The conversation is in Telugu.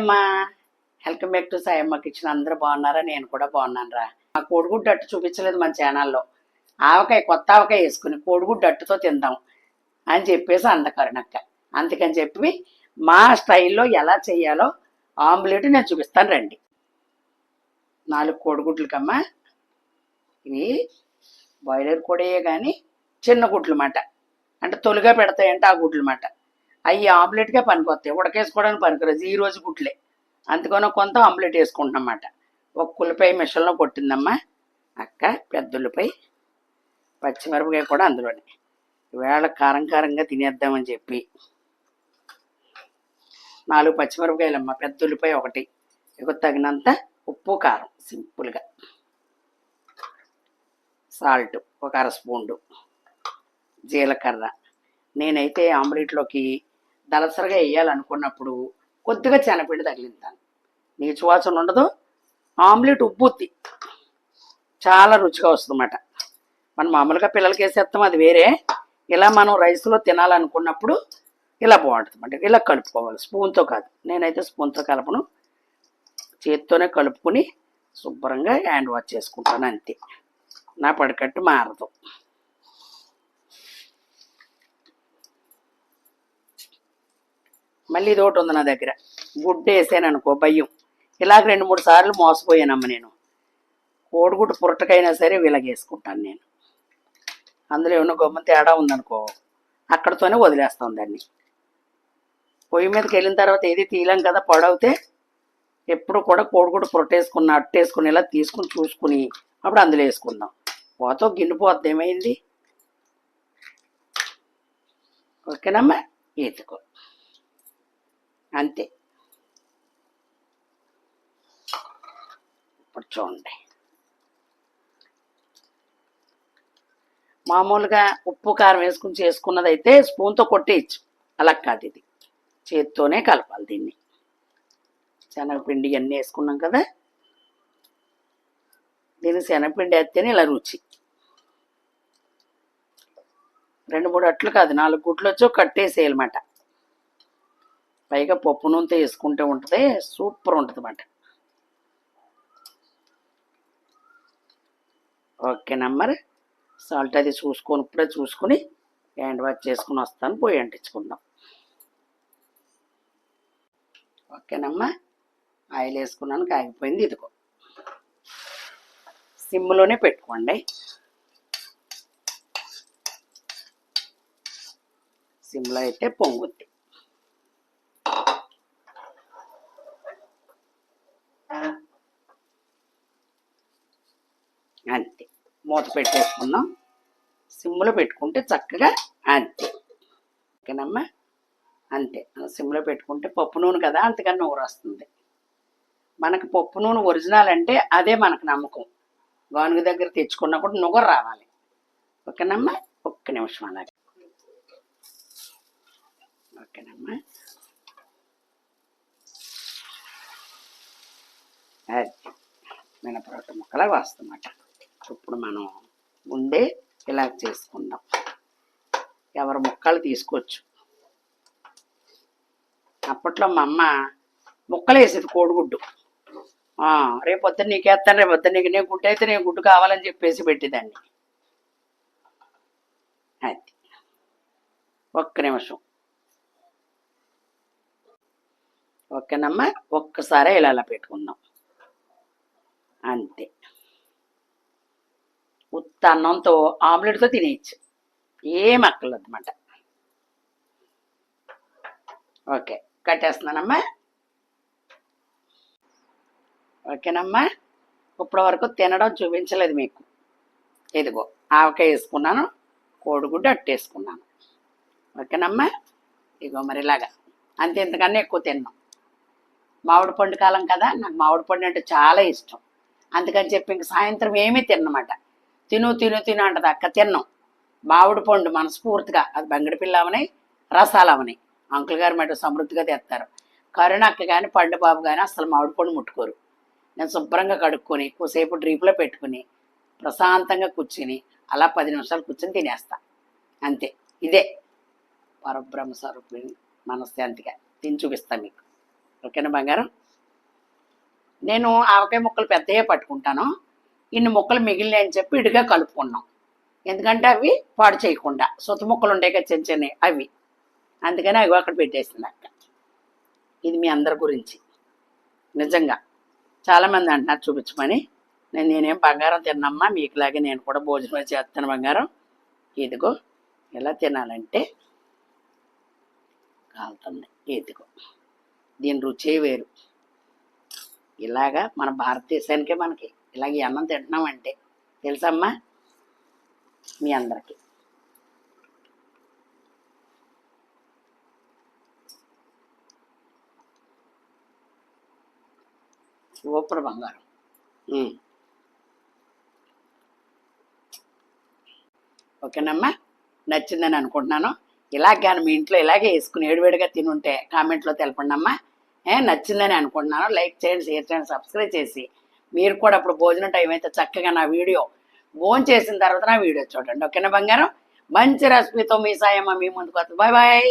అమ్మా, welcome back to Sayamma kitchen. అందరూ బాగున్నారా? నేను కూడా బాగున్నాను రా. ఆ కోడిగుడ్డు అట్టు చూపించలేదు మన ఛానల్లో. ఆవకాయ, కొత్త ఆవకాయ వేసుకుని కోడిగుడ్డు అట్టుతో తిందాం అని చెప్పేసి అందకరణక్క. అందుకని చెప్పి మా స్టైల్లో ఎలా చేయాలో ఆమ్లెట్ నేను చూపిస్తాను రండి. 4 కోడిగుడ్లకమ్మా. ఇవి బాయిలర్ కోడియే కానీ చిన్న గుడ్లు మాట, అంటే తొలిగా పెడతాయంటే ఆ గుడ్లు మాట. అవి ఆమ్లెట్గా పనికొస్తాయి, ఉడకేసుకోవడానికి పనికిరాదు. ఈ రోజు గుడ్లే, అందుకని కొంత ఆమ్లెట్ వేసుకుంటున్నమాట. ఒక ఉల్లిపాయ మిషన్లో కొట్టిందమ్మా అక్క, పెద్ద ఉల్లిపాయ, పచ్చిమిరపకాయ కూడా అందులోనే. ఈవేళ కారం కారంగా తినేద్దామని చెప్పి 4 పచ్చిమిరపకాయలమ్మ, పెద్ద ఉల్లిపాయ ఒకటి, ఇక తగినంత ఉప్పు కారం సింపుల్గా, సాల్ట్ ఒక 1/2 స్పూన్, జీలకర్ర. నేనైతే ఆమ్లెట్లోకి దలసరిగా వేయాలనుకున్నప్పుడు కొద్దిగా శనగపిండి తగిలింతాను. నీచు వాసన ఉండదు, ఆమ్లెట్ ఉబ్బుద్ది, చాలా రుచిగా వస్తుందన్నమాట. మనం మామూలుగా పిల్లలకి వేసేస్తాం, అది వేరే. ఇలా మనం రైస్లో తినాలనుకున్నప్పుడు ఇలా బాగుంటుంది అంటే. ఇలా కలుపుకోవాలి, స్పూన్తో కాదు. నేనైతే స్పూన్తో కలపను, చేతితోనే కలుపుకొని శుభ్రంగా హ్యాండ్ వాష్ చేసుకుంటాను, అంతే. నా పడికట్టు మారదు. మళ్ళీ ఇది ఒకటి ఉంది నా దగ్గర, గుడ్డు వేసాను అనుకో భయం. ఇలాగ 2-3 సార్లు మోసపోయానమ్మ నేను. కోడిగుడ్డు పురటకైనా సరే వేసుకుంటాను నేను. అందులో ఏమన్నా గొమ్మ తేడా ఉందనుకో అక్కడితోనే వదిలేస్తాం దాన్ని. పొయ్యి మీదకి వెళ్ళిన తర్వాత ఏది తీయలేం కదా, పొడవుతే ఎప్పుడు కూడా కోడిగుడ్డు పురటేసుకున్న అట్టేసుకుని ఇలా తీసుకుని చూసుకుని అప్పుడు అందులో వేసుకుందాం. పోతో గిన్నెపోద్ది, ఏమైంది? ఓకేనమ్మా, ఎత్తుకో, అంతే. ఇప్పుడు చూడండి, మామూలుగా ఉప్పు కారం వేసుకుని చేసుకున్నదైతే స్పూన్తో కొట్టేయచ్చు, అలా కాదు, ఇది చేత్తోనే కలపాలి దీన్ని. శనగపిండి అన్నీ వేసుకున్నాం కదా, దీన్ని శనగపిండి వేస్తేనే ఇలా రుచి. 2-3 అట్లు కాదు, 4 గుడ్లు వచ్చి కట్టేసేయాలన్నమాట. పైగా పప్పు నూనెతో వేసుకుంటే ఉంటుంది, సూపర్ ఉంటుంది అన్నమాట. Okay number. సాల్ట్ అది చూసుకొని, ఇప్పుడే చూసుకుని హ్యాండ్ వాష్ చేసుకుని వస్తాను, పోయి అంటించుకుందాం. ఓకేనమ్మా, ఆయిల్ వేసుకున్నాను, కాగిపోయింది. ఇదిగో సిమ్లోనే పెట్టుకోండి, సిమ్లో అయితే పొంగుద్ది. అంతే, మూత పెట్టేసుకున్నాం. సిమ్లో పెట్టుకుంటే చక్కగా, అంతే. ఓకేనమ్మా, అంతే. సిమ్లో పెట్టుకుంటే పప్పు నూనె కదా, అంతకన్నా నూరు వస్తుంది. మనకు పప్పు నూనె ఒరిజినల్ అంటే అదే మనకు నమ్మకం. గానుగ దగ్గర తెచ్చుకున్నా కూడా నుగరు రావాలి. ఓకేనమ్మా, ఒక్క నిమిషం అలాగే. ఓకేనమ్మా, అది మినపరొట్ట ముక్కలాగా వస్తుందన్నమాట. ఇప్పుడు మనం ముందే ఇలా చేసుకుందాం. ఎవరు ముక్కలు తీసుకోవచ్చు. అప్పట్లో మా అమ్మ ముక్కలు వేసేది కోడిగుడ్డు. రేపు పొద్దున్న నీకు వేస్తాను, రేపు పొద్దున్న నీకు, నేను గుడ్డు అయితే నేను గుడ్డు కావాలని చెప్పేసి పెట్టేదాన్ని. అది ఒక్క నిమిషం. ఓకేనమ్మా, ఒక్కసారి ఇలా ఇలా పెట్టుకుందాం, అంతే. ఉత్త అన్నంతో ఆమ్లెట్తో తినేయచ్చు, ఏం అక్కర్లేదు అన్నమాట. ఓకే, కట్టేస్తున్నానమ్మా. ఓకేనమ్మా, ఇప్పటి వరకు తినడం చూపించలేదు మీకు. ఇదిగో ఆవకాయ వేసుకున్నాను, కోడిగుడ్డు అట్టేసుకున్నాను. ఓకేనమ్మా, ఇదిగో మరి ఇలాగా, అంతే. ఇంతకన్నా ఎక్కువ తిన్నాం. మామిడి పండు కాలం కదా, నాకు మామిడి పండు అంటే చాలా ఇష్టం. అందుకని చెప్పి ఇంక సాయంత్రం ఏమీ తిన్నమాట. తిను తిను తిను అంటది అక్క, తిన్నాం. మామిడి పండు మనస్ఫూర్తిగా, అది బంగిడి పిల్లవని రసాలవని అంకుల్ గారు మాట సమృద్ధిగా తెస్తారు. కరుణక్క కానీ పండు బాబు కానీ అసలు మామిడి పండు ముట్టుకోరు. నేను శుభ్రంగా కడుక్కొని ఎక్కువసేపు డ్రీప్లో పెట్టుకుని ప్రశాంతంగా కూర్చుని అలా 10 నిమిషాలు కూర్చొని తినేస్తా, అంతే. ఇదే పరబ్రహ్మ స్వరూపిణి మనశ్శాంతిగా తిని చూపిస్తాను మీకు. ఓకేనా బంగారం. నేను ఆవకాయ ముక్కలు పెద్దగా పట్టుకుంటాను, ఇన్ని ముక్కలు మిగిలిన అని చెప్పి ఇడిగా కలుపుకున్నాం. ఎందుకంటే అవి పాడు చేయకుండా సొత్తు ముక్కలు ఉంటాయి కదా చిన్న చిన్నవి అవి, అందుకని అవి అక్కడ పెట్టేసింది అక్క. ఇది మీ అందరి గురించి. నిజంగా చాలామంది అంటున్నారు చూపించమని. నేనేం బంగారం తిన్నమ్మా మీకులాగే నేను కూడా భోజనం చేస్తాను బంగారం. ఇదిగో ఎలా తినాలంటే కాలుతుంది. ఇదిగో దీని రుచే వేరు. ఇలాగా మన భారతదేశానికే మనకి ఇలాగ ఈ అన్నం తింటున్నామంటే తెలుసమ్మా మీ అందరికీ. సూపర్ బంగారం. ఓకేనమ్మా, నచ్చిందని అనుకుంటున్నాను. ఇలాగ మీ ఇంట్లో ఇలాగే వేసుకుని వేడివేడిగా తినుంటే కామెంట్లో తెలపండి అమ్మా. నచ్చిందని అనుకుంటున్నాను. లైక్ చేయండి, షేర్ చేయండి, సబ్స్క్రైబ్ చేసి మీరు కూడా అప్పుడు భోజనం టైం అయితే చక్కగా నా వీడియో భోజనం చేసిన తర్వాత నా వీడియో చూడండి. ఓకేనా బంగారం. మంచి రెసిపీతో మీ సాయమ్మ మీ ముందుకు వస్తుంది. Bye bye.